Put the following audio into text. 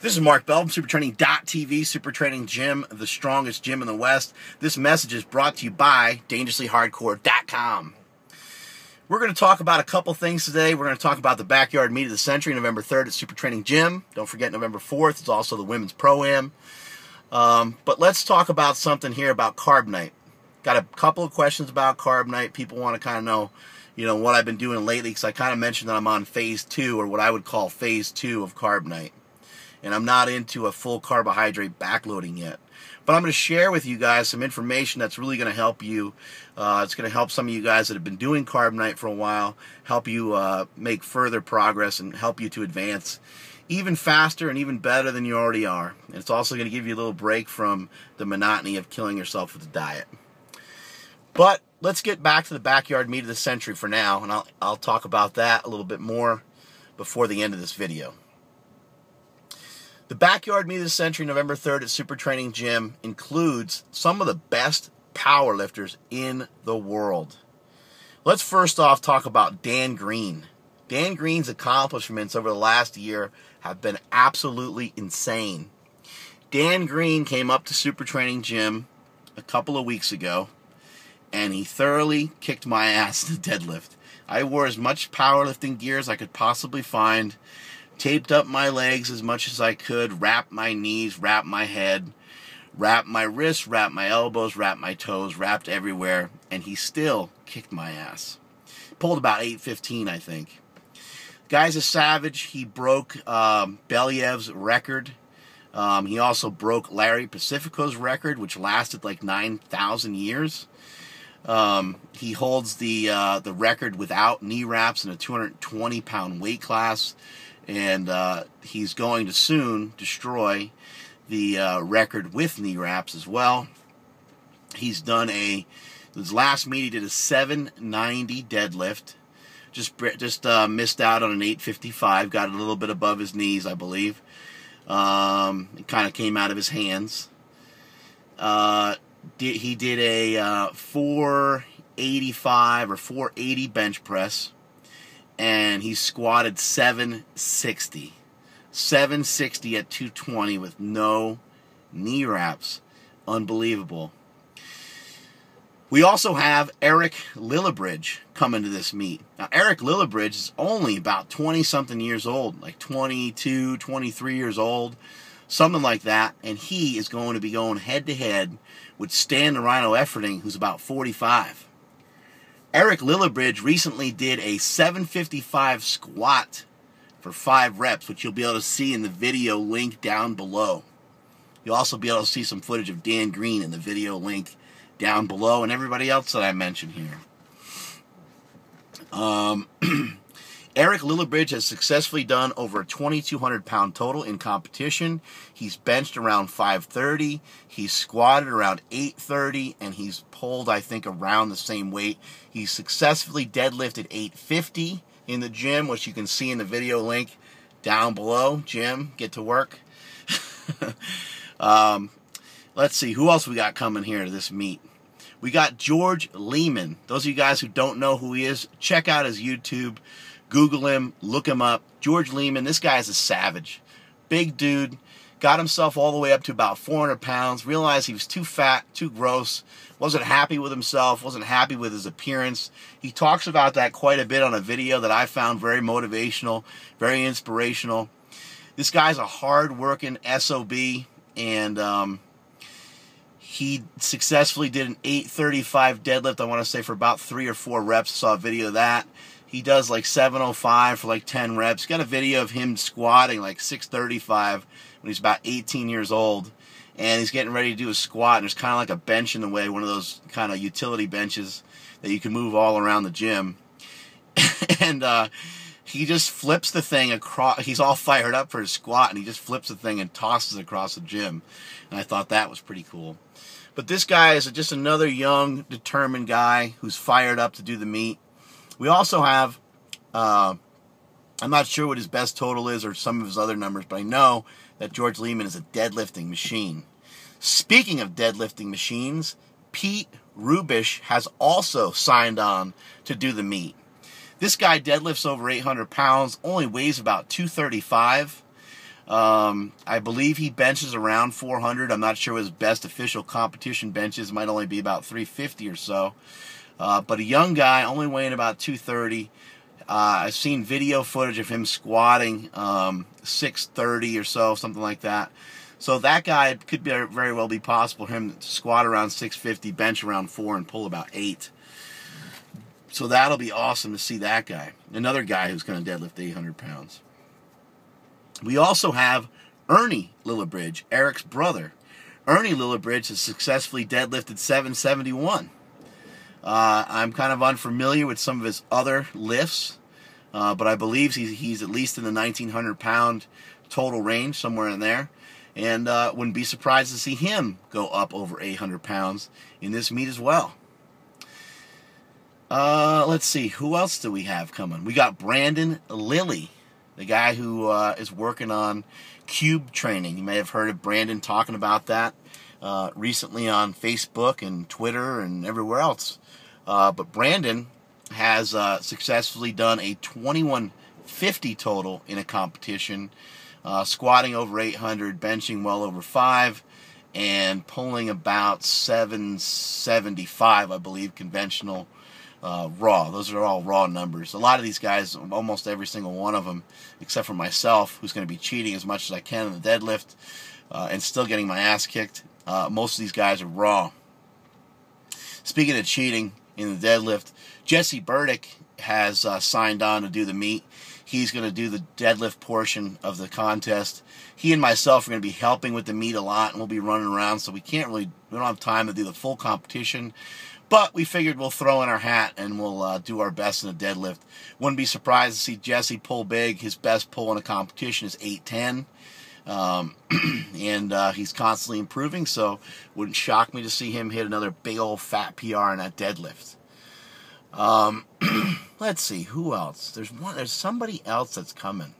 This is Mark Bell from SuperTraining.tv, Super Training Gym, the strongest gym in the West. This message is brought to you by DangerouslyHardcore.com. We're going to talk about a couple things today. We're going to talk about the backyard meet of the century, November 3rd at Super Training Gym. Don't forget November 4th. It's also the Women's Pro-Am. But let's talk about something here about CarbNite. Got a couple of questions about CarbNite. People want to kind of know, what I've been doing lately, because I kind of mentioned that I'm on phase 2, or what I would call phase 2 of CarbNite. And I'm not into a full carbohydrate backloading yet. But I'm going to share with you guys some information that's really going to help you. It's going to help some of you guys that have been doing CarbNite for a while, help you make further progress and help you to advance even faster and even better than you already are. And it's also going to give you a little break from the monotony of killing yourself with a diet. But let's get back to the backyard meet of the century for now, and I'll talk about that a little bit more before the end of this video. The backyard meet of the century, November 3rd at Super Training Gym, includes some of the best powerlifters in the world. Let's first off talk about Dan Green. Dan Green's accomplishments over the last year have been absolutely insane. Dan Green came up to Super Training Gym a couple of weeks ago, and he thoroughly kicked my ass in the deadlift. I wore as much powerlifting gear as I could possibly find, taped up my legs as much as I could, wrapped my knees, wrapped my head, wrapped my wrists, wrapped my elbows, wrapped my toes, wrapped everywhere, and he still kicked my ass. Pulled about 815, I think. Guy's a savage. He broke Belyev's record. He also broke Larry Pacifico's record, which lasted like 9,000 years. He holds the record without knee wraps in a 220-pound weight class. And he's going to soon destroy the record with knee wraps as well. He's done his last meet he did a 790 deadlift. Just missed out on an 855. Got a little bit above his knees, I believe. It kind of came out of his hands. He did a 485 or 480 bench press. And he squatted 760. 760 at 220 with no knee wraps. Unbelievable. We also have Ernie Lillibridge coming to this meet. Now, Ernie Lillibridge is only about 20-something years old, like 22, 23 years old, something like that. And he is going to be going head-to-head with Stan the Rhino Efferding, who's about 45. Ernie Lillibridge recently did a 755 squat for 5 reps, which you'll be able to see in the video link down below. You'll also be able to see some footage of Dan Green in the video link down below, and everybody else that I mentioned here. Ernie Lillibridge has successfully done over a 2,200-pound total in competition. He's benched around 530. He's squatted around 830, and he's pulled, I think, around the same weight. He's successfully deadlifted 850 in the gym, which you can see in the video link down below. Jim, get to work. Let's see, who else we got coming here to this meet? We got George Lehman. Those of you guys who don't know who he is, check out his YouTube. Google him, look him up. George Lehman, this guy is a savage. Big dude, got himself all the way up to about 400 pounds, realized he was too fat, too gross, wasn't happy with himself, wasn't happy with his appearance. He talks about that quite a bit on a video that I found very motivational, very inspirational. This guy's a hard-working SOB, and he successfully did an 835 deadlift, I want to say, for about 3 or 4 reps. I saw a video of that. He does like 705 for like 10 reps. Got a video of him squatting like 635 when he's about 18 years old. And he's getting ready to do a squat, and there's kind of like a bench in the way, one of those kind of utility benches that you can move all around the gym. And he just flips the thing across. He's all fired up for his squat, and he just flips the thing and tosses it across the gym. And I thought that was pretty cool. But this guy is just another young, determined guy who's fired up to do the meet. We also have, I'm not sure what his best total is or some of his other numbers, but I know that George Lehman is a deadlifting machine. Speaking of deadlifting machines, Pete Rubish has also signed on to do the meet. This guy deadlifts over 800 pounds, only weighs about 235. I believe he benches around 400. I'm not sure what his best official competition bench is. It might only be about 350 or so. But a young guy, only weighing about 230. I've seen video footage of him squatting 630 or so, something like that. So that guy could very well be possible for him to squat around 650, bench around 4, and pull about 8. So that'll be awesome to see that guy. Another guy who's going to deadlift 800 pounds. We also have Ernie Lillibridge, Eric's brother. Ernie Lillibridge has successfully deadlifted 771. I'm kind of unfamiliar with some of his other lifts, but I believe he's at least in the 1,900 pound total range, somewhere in there. And wouldn't be surprised to see him go up over 800 pounds in this meet as well. Let's see, who else do we have coming? We got Brandon Lilly, the guy who is working on cube training. You may have heard of Brandon talking about that recently on Facebook and Twitter and everywhere else. But Brandon has successfully done a 2150 total in a competition, squatting over 800, benching well over 5, and pulling about 775, I believe, conventional raw. Those are all raw numbers. A lot of these guys, almost every single one of them, except for myself, who's going to be cheating as much as I can in the deadlift and still getting my ass kicked, most of these guys are raw. Speaking of cheating in the deadlift, Jesse Burdick has signed on to do the meet. He's going to do the deadlift portion of the contest. He and myself are going to be helping with the meet a lot, and we'll be running around, so we don't have time to do the full competition. But we figured we'll throw in our hat and we'll do our best in the deadlift. Wouldn't be surprised to see Jesse pull big. His best pull in a competition is 810. And he's constantly improving, so wouldn't shock me to see him hit another big old fat PR in that deadlift. Let's see, who else? There's somebody else that's coming.